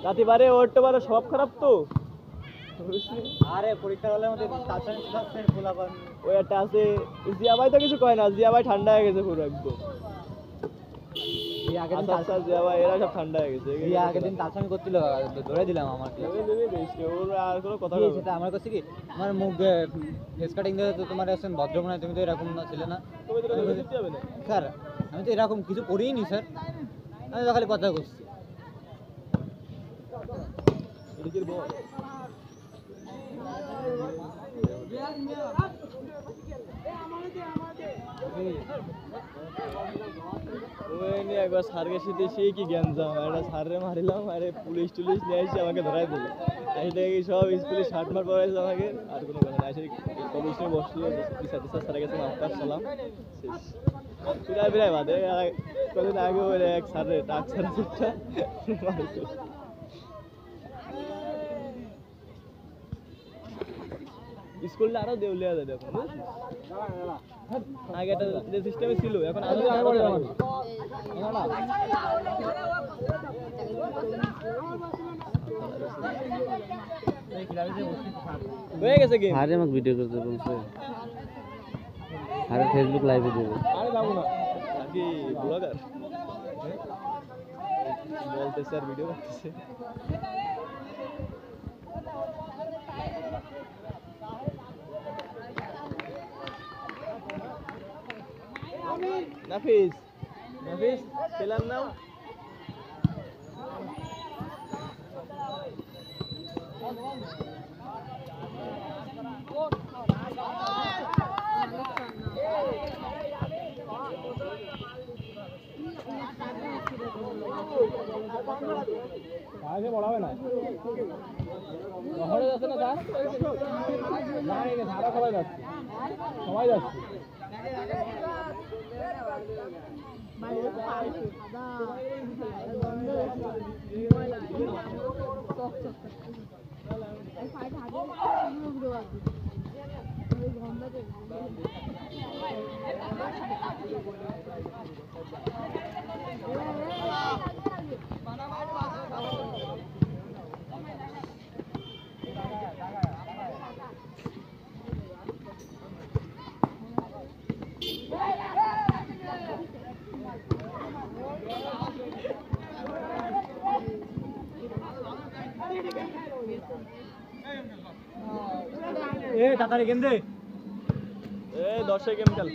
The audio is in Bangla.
রাতিবারে ওরটা বারে সব খারাপ তো আরে পরীক্ষার হলে আমাদের তাছাড়া ক্লাসের খোলাবান ওই একটা আছে জিয়া ভাই তো কিছু কয় না জিয়া ভাই ঠান্ডা হয়ে গেছে পুরো একদম জিয়া ভাই এরা সব ঠান্ডা হয়ে গেছে আগের দিন তাছাড়া করছিল ধরে দিলাম আমার আর কোনো কথা সেটা আমার কাছে কি আমার মুখ ফেস কাটিং দিয়ে তো তোমার আছেন ভদ্র মনে তুমি তো এরকম না ছিলে না স্যার আমি তো এরকম কিছু করিই নি স্যার আমি তো খালি কথা করছি একবার স্যারকে সাথে সে কি জ্ঞান যাও একটা স্যারে মারিলাম আরে পুলিশ টুলিশ নিয়ে এসে আমাকে ধরাই দিল সব স্কুলে শার্ট মার পড়াইছে আমাকে আর কোনো কথা নাই কমিশনে বসলো স্যারের কাছে মাস্টার সালাম বিরাই বিরাই বাদে কদিন আগে ওই এক স্যারে টাক স্যার স্কুলটা আরো দেউলিয়া যায় এখন আগে একটা যে সিস্টেমে ছিল এখন আরো হয়ে গেছে গেম আরে আমাকে ভিডিও করতে বলছে আরে ফেসবুক লাইভে দেবে আরে যাবো না কি ব্লগার বলতে স্যার ভিডিও করতেছে নাফিস নাফিস পেলাম নাও আগে বড়াবে না শহরে যাচ্ছে না যা ধারা সবাই যাচ্ছে সবাই যাচ্ছে এ তাড়াতাড়ি গেম দে এ 10 গেম খেল